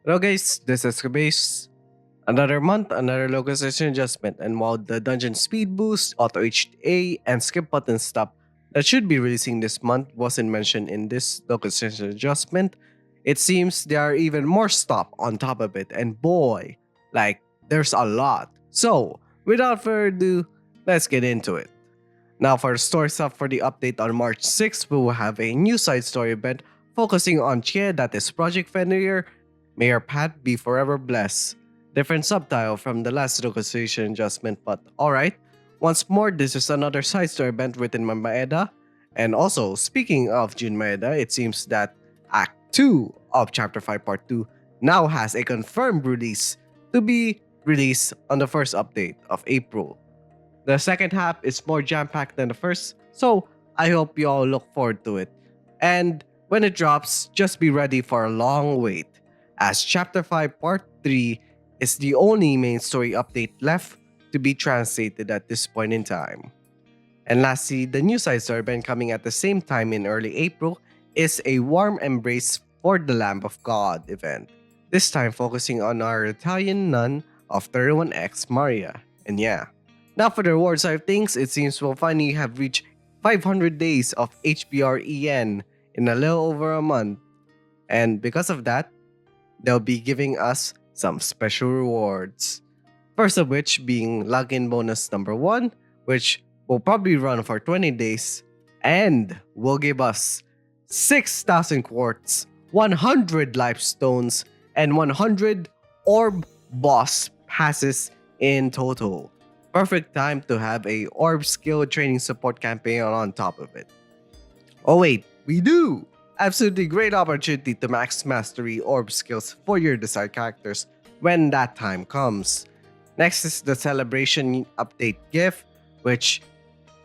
Hello guys, this is Kabase. Another month, another localization adjustment, and while the dungeon speed boost, auto HA, and skip button stop that should be releasing this month wasn't mentioned in this localization adjustment, it seems there are even more stop on top of it, and boy, like there's a lot. So, without further ado, let's get into it. Now, for the story stuff for the update on March 6th, we will have a new side story event focusing on Chie, that is Project Fenrir. May your path be forever blessed. Different subtitle from the last localization adjustment, but alright. Once more, this is another side story event written by Maeda. And also, speaking of Jun Maeda, it seems that Act 2 of Chapter 5 Part 2 now has a confirmed release to be released on the first update of April. The second half is more jam packed than the first, so I hope you all look forward to it. And when it drops, just be ready for a long wait, as Chapter 5 Part 3 is the only main story update left to be translated at this point in time. And lastly, the new side story event coming at the same time in early April is a warm embrace for the Lamb of God event, this time focusing on our Italian nun of 31X Maria. And yeah, now for the reward side of things, it seems we'll finally have reached 500 days of HBREN in a little over a month. And because of that, they'll be giving us some special rewards. First of which being login bonus number 1, which will probably run for 20 days and will give us 6,000 quartz, 100 life stones, and 100 orb boss passes in total. Perfect time to have a orb skill training support campaign on top of it. Oh wait, we do! Absolutely great opportunity to max mastery orb skills for your desired characters when that time comes. Next is the celebration update gift, which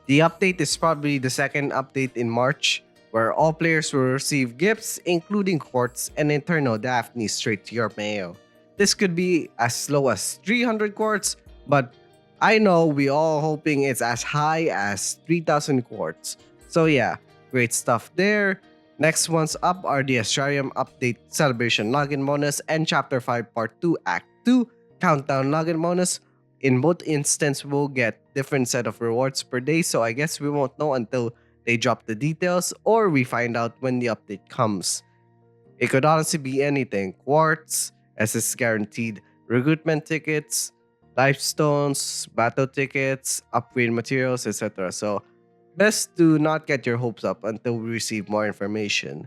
the update is probably the second update in March, where all players will receive gifts including quartz and Eternal Daphne straight to your mail. This could be as low as 300 quartz, but I know we all hoping it's as high as 3,000 quartz. So yeah, great stuff there. Next ones up are the Astrarium Update Celebration Login Bonus and Chapter 5 Part 2 Act 2 Countdown Login Bonus. In both instances, we'll get different set of rewards per day, so I guess we won't know until they drop the details or we find out when the update comes. It could honestly be anything: quartz, SS guaranteed recruitment tickets, life stones, battle tickets, upgrade materials, etc. So best to not get your hopes up until we receive more information.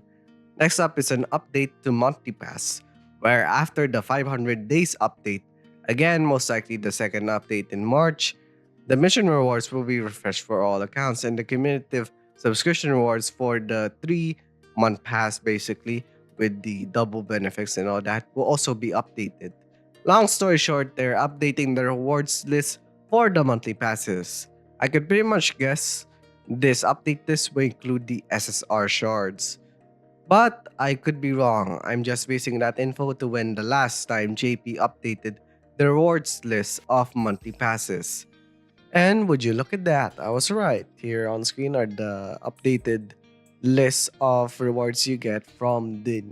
Next up is an update to Monthly Pass, where after the 500 days update, again most likely the second update in March, the mission rewards will be refreshed for all accounts and the cumulative subscription rewards for the 3-month pass basically with the double benefits and all that will also be updated. Long story short, they're updating the rewards list for the monthly passes. I could pretty much guess this update list will include the SSR shards. But I could be wrong. I'm just basing that info to when the last time JP updated the rewards list of monthly passes. And would you look at that? I was right. Here on screen are the updated list of rewards you get from the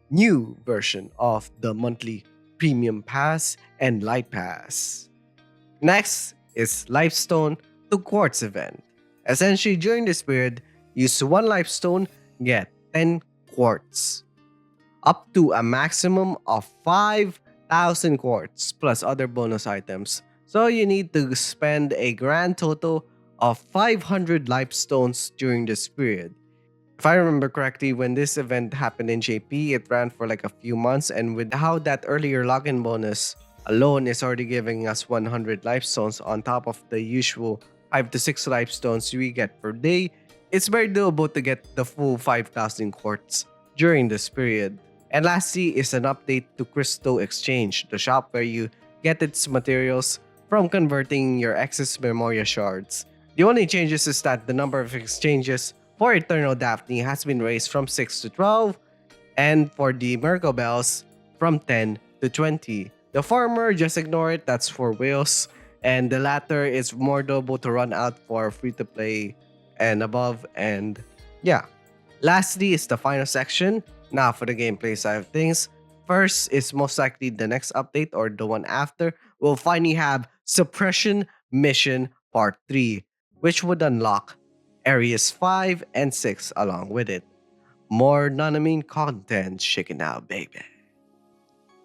new version of the monthly Premium Pass and Light Pass. Next is Lifestone to Quartz event. Essentially, during this period, use 1 Lifestone, get 10 quartz, up to a maximum of 5,000 quartz plus other bonus items. So you need to spend a grand total of 500 Lifestones during this period. If I remember correctly, when this event happened in JP, it ran for like a few months, and with how that earlier login bonus alone is already giving us 100 Lifestones on top of the usual 5 to 6 Lifestones we get per day, it's very doable to get the full 5,000 quartz during this period. And lastly is an update to Crystal Exchange, the shop where you get its materials from converting your excess Memoria shards. The only changes is that the number of exchanges for Eternal Daphne has been raised from 6 to 12, and for the Miracle Bells from 10 to 20. The former, just ignore it, that's for whales, and the latter is more doable to run out for free to play and above, and yeah. Lastly is the final section. Now for the gameplay side of things. first is most likely the next update or the one after, we'll finally have Suppression Mission Part 3, which would unlock Areas 5 and 6 along with it. More non-anime content shaking out, baby.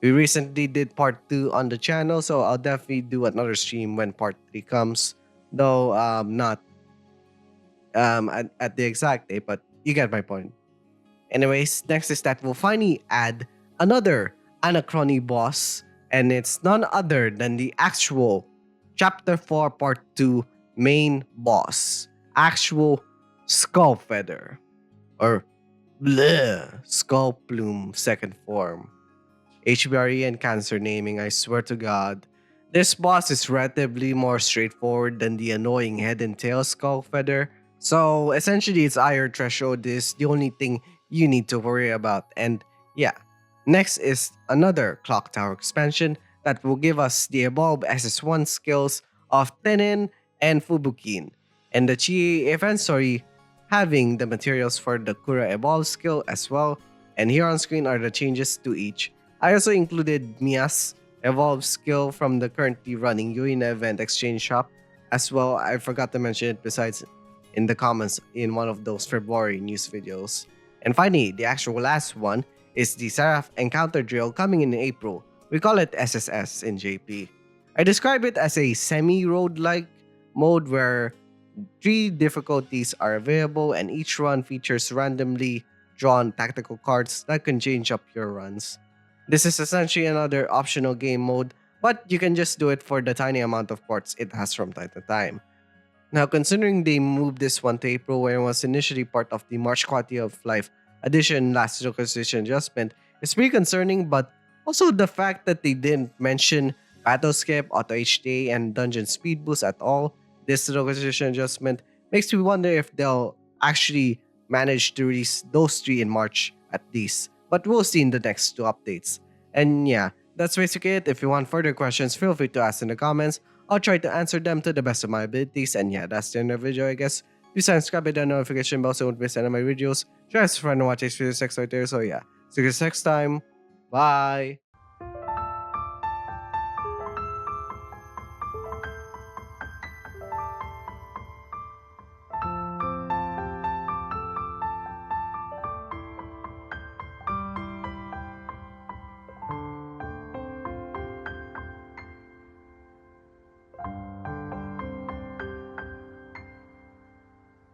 We recently did part 2 on the channel, so I'll definitely do another stream when part 3 comes. Though not at the exact date, but you get my point. Anyways, next is that we'll finally add another Anachrony boss, and it's none other than the actual Chapter 4 Part 2 main boss, actual Skull Feather, or bleh, Skull Plume second form. HBRE and cancer naming, I swear to God. This boss is relatively more straightforward than the annoying head and tail skull feather. So essentially, its IR threshold is the only thing you need to worry about. And yeah, next is another Clock Tower expansion that will give us the Evolve SS1 skills of Tenin and Fubukin, and the Chie Inventory having the materials for the Kura Evolve skill as well. And here on screen are the changes to each. I also included Mia's Evolve skill from the currently running Yuina event exchange shop as well. I forgot to mention it besides in the comments in one of those February news videos. And finally, the actual last one is the Seraph Encounter Drill coming in April. We call it SSS in JP. I describe it as a semi-road-like mode where 3 difficulties are available and each run features randomly drawn tactical cards that can change up your runs. This is essentially another optional game mode, but you can just do it for the tiny amount of ports it has from time to time. Now, considering they moved this one to April when it was initially part of the March Quality of Life Edition last localization adjustment, it's pretty concerning, but also the fact that they didn't mention Battle Skip, Auto HTA, and Dungeon Speed Boost at all this localization adjustment makes me wonder if they'll actually manage to release those 3 in March at least. But we'll see in the next 2 updates. And yeah, that's basically it. If you want further questions, feel free to ask in the comments. I'll try to answer them to the best of my abilities. And yeah, that's the end of the video, I guess. Please subscribe, hit the notification bell so you won't miss any of my videos. Try to friend and watch HPS next right there. So yeah, see you guys next time. Bye.